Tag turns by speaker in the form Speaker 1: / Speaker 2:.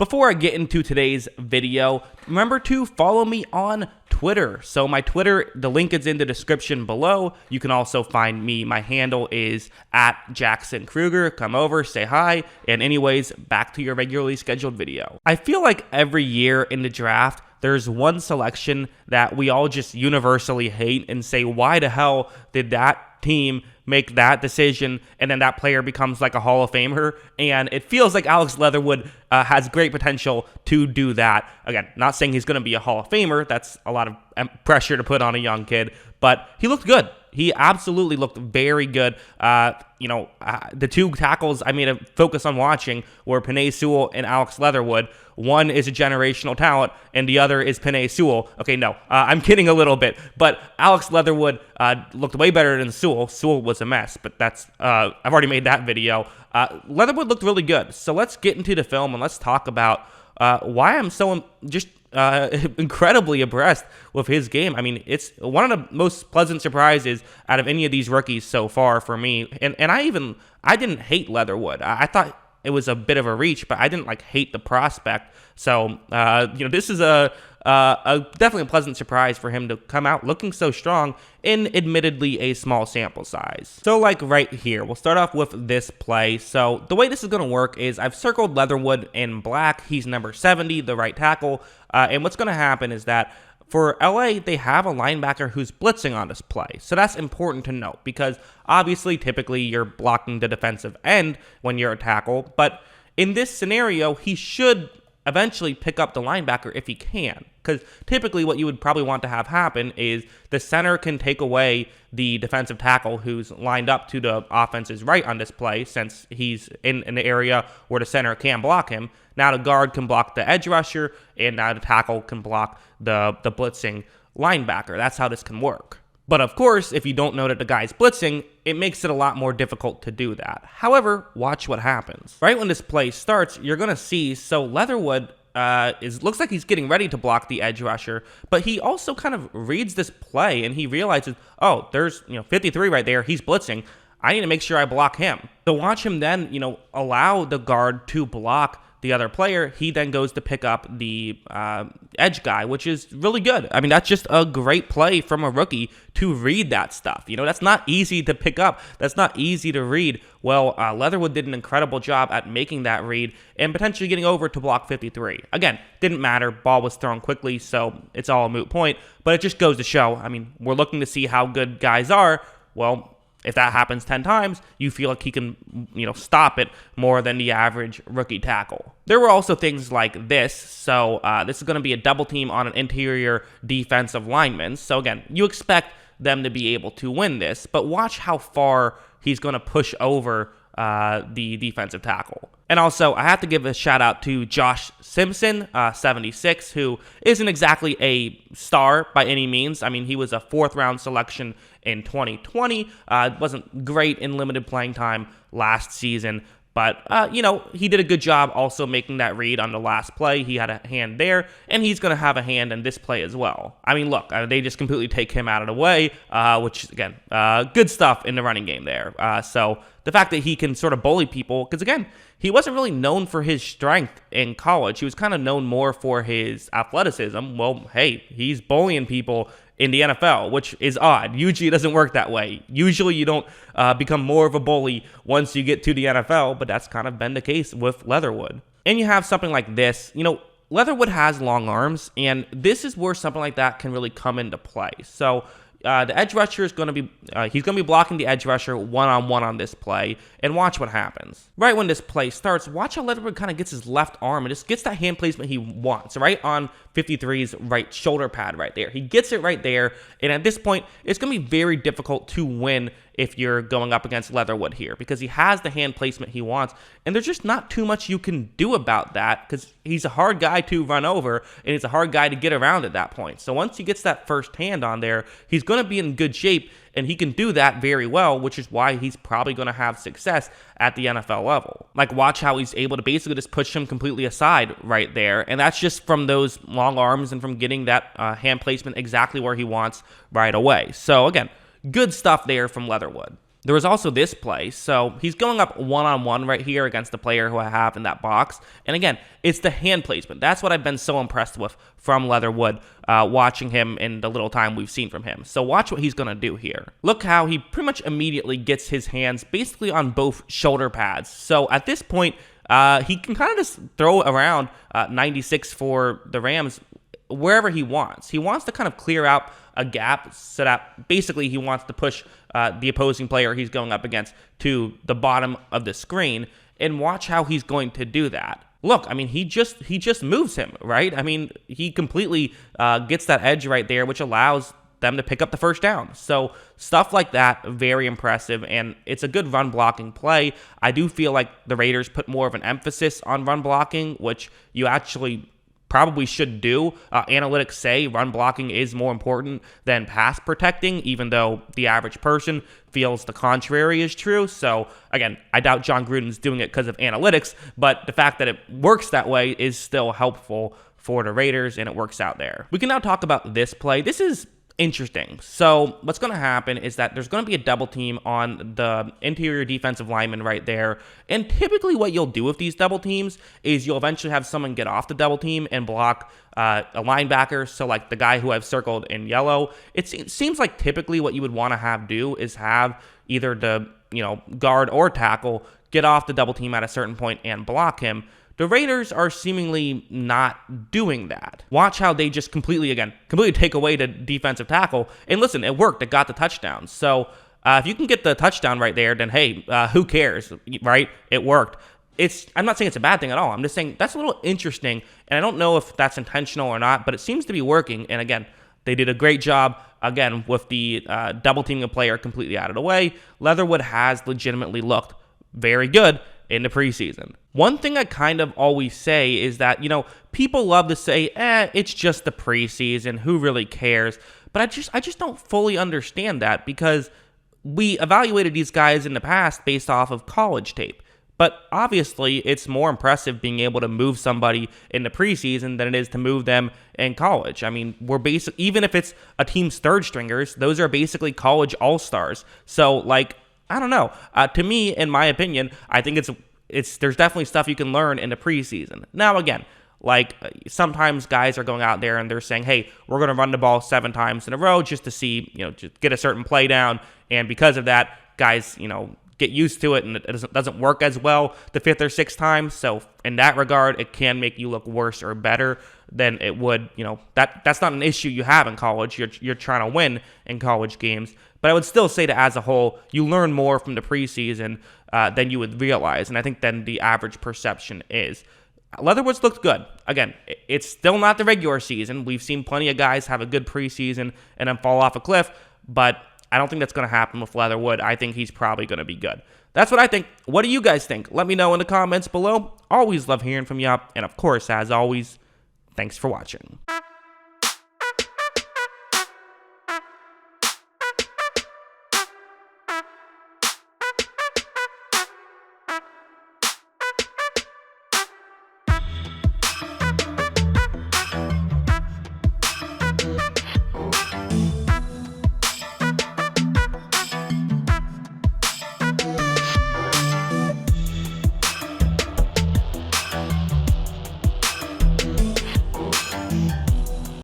Speaker 1: Before I get into today's video, remember to follow me on Twitter. So my Twitter, the link is in the description below. You can also find me. My handle is @JacksonKruger. Come over, say hi, and anyways, back to your regularly scheduled video. I feel like every year in the draft, there's one selection that we all just universally hate and say, why the hell did that team make that decision, and then that player becomes like a Hall of Famer? And it feels like Alex Leatherwood has great potential to do that. Again, not saying he's going to be a Hall of Famer. That's a lot of pressure to put on a young kid, but he looked good. He absolutely looked very good. The two tackles I made a focus on watching were Penei Sewell and Alex Leatherwood. One is a generational talent, and the other is Penei Sewell. Okay, no, I'm kidding a little bit, but Alex Leatherwood looked way better than Sewell. Sewell was a mess, but that's I've already made that video. Leatherwood looked really good. So let's get into the film and let's talk about why I'm so just incredibly impressed with his game. I mean, it's one of the most pleasant surprises out of any of these rookies so far for me. And I didn't hate Leatherwood. I thought it was a bit of a reach, but I didn't hate the prospect. So this is a definitely a pleasant surprise for him to come out looking so strong in admittedly a small sample size. So right here, we'll start off with this play. So the way this is going to work is I've circled Leatherwood in black. He's number 70, the right tackle. And what's going to happen is that for LA, they have a linebacker who's blitzing on this play. So that's important to note because obviously, typically, you're blocking the defensive end when you're a tackle. But in this scenario, he should eventually pick up the linebacker if he can. Because typically what you would probably want to have happen is the center can take away the defensive tackle who's lined up to the offense's right on this play, since he's in the area where the center can block him. Now the guard can block the edge rusher, and now the tackle can block the blitzing linebacker. That's how this can work. But of course, if you don't know that the guy's blitzing, it makes it a lot more difficult to do that. However, watch what happens. Right when this play starts, you're going to see, so Leatherwood looks like he's getting ready to block the edge rusher, but he also kind of reads this play and he realizes, oh, there's 53 right there. He's blitzing. I need to make sure I block him. So watch him then, allow the guard to block the other player. He then goes to pick up the edge guy, which is really good. I mean, that's just a great play from a rookie to read that stuff. That's not easy to pick up. That's not easy to read. Well, Leatherwood did an incredible job at making that read and potentially getting over to block 53. Again, didn't matter. Ball was thrown quickly, so it's all a moot point. But it just goes to show, I mean, we're looking to see how good guys are. Well, if that happens 10 times, you feel like he can, stop it more than the average rookie tackle. There were also things like this. So this is going to be a double team on an interior defensive lineman. So again, you expect them to be able to win this, but watch how far he's going to push over the defensive tackle. And also, I have to give a shout out to Josh Simpson, 76, who isn't exactly a star by any means. I mean, he was a 4th round selection in 2020. Wasn't great in limited playing time last season. But, he did a good job also making that read on the last play. He had a hand there, and he's going to have a hand in this play as well. I mean, look, they just completely take him out of the way, which, again, good stuff in the running game there. So the fact that he can sort of bully people, because, again, he wasn't really known for his strength in college. He was kind of known more for his athleticism. Well, hey, he's bullying people in the NFL, which is odd. Usually it doesn't work that way. Usually you don't become more of a bully once you get to the NFL, but that's kind of been the case with Leatherwood. And you have something like this. Leatherwood has long arms, and this is where something like that can really come into play. So the edge rusher is going to be, he's going to be blocking the edge rusher one-on-one on this play, and watch what happens. Right when this play starts, watch how Leatherwood kind of gets his left arm and just gets that hand placement he wants, right on 53's right shoulder pad right there. He gets it right there, and at this point, it's going to be very difficult to win if you're going up against Leatherwood here, because he has the hand placement he wants, and there's just not too much you can do about that, because he's a hard guy to run over, and he's a hard guy to get around at that point. So once he gets that first hand on there, he's going to be in good shape, and he can do that very well, which is why he's probably going to have success at the NFL level. Watch how he's able to basically just push him completely aside right there, and that's just from those long arms and from getting that hand placement exactly where he wants right away. So again, good stuff there from Leatherwood. There was also this play. So he's going up one-on-one right here against the player who I have in that box. And again, it's the hand placement. That's what I've been so impressed with from Leatherwood, watching him in the little time we've seen from him. So watch what he's going to do here. Look how he pretty much immediately gets his hands basically on both shoulder pads. So at this point, he can kind of just throw around 96 for the Rams wherever he wants. He wants to kind of clear out a gap so that basically he wants to push the opposing player he's going up against to the bottom of the screen, and watch how he's going to do that. Look, I mean, he just moves him, right? I mean, he completely gets that edge right there, which allows them to pick up the first down. So stuff like that, very impressive, and it's a good run blocking play. I do feel like the Raiders put more of an emphasis on run blocking, which you actually probably should do. Analytics say run blocking is more important than pass protecting, even though the average person feels the contrary is true. So again, I doubt John Gruden's doing it because of analytics, but the fact that it works that way is still helpful for the Raiders, and it works out there. We can now talk about this play. This is interesting. So what's going to happen is that there's going to be a double team on the interior defensive lineman right there. And typically what you'll do with these double teams is you'll eventually have someone get off the double team and block a linebacker. So like the guy who I've circled in yellow, it seems like typically what you would want to have do is have either the guard or tackle get off the double team at a certain point and block him. The Raiders are seemingly not doing that. Watch how they just completely take away the defensive tackle. And listen, it worked. It got the touchdown. So if you can get the touchdown right there, then hey, who cares, right? It worked. I'm not saying it's a bad thing at all. I'm just saying that's a little interesting. And I don't know if that's intentional or not, but it seems to be working. And again, they did a great job, again, with the double teaming a player completely out of the way. Leatherwood has legitimately looked very good in the preseason. One thing I kind of always say is that, people love to say, it's just the preseason, who really cares? But I just don't fully understand that, because we evaluated these guys in the past based off of college tape. But obviously, it's more impressive being able to move somebody in the preseason than it is to move them in college. I mean, even if it's a team's third stringers, those are basically college all-stars. So, I don't know. To me, in my opinion, I think there's definitely stuff you can learn in the preseason. Now, again, sometimes guys are going out there and they're saying, hey, we're going to run the ball 7 times in a row just to see, just get a certain play down. And because of that, guys, get used to it, and it doesn't work as well the 5th or 6th time. So in that regard, it can make you look worse or better than it would. That's not an issue you have in college. You're trying to win in college games. But I would still say that as a whole, you learn more from the preseason than you would realize, and I think than the average perception is. Leatherwood's looked good. Again, it's still not the regular season. We've seen plenty of guys have a good preseason and then fall off a cliff, but I don't think that's going to happen with Leatherwood. I think he's probably going to be good. That's what I think. What do you guys think? Let me know in the comments below. Always love hearing from you. And of course, as always, thanks for watching.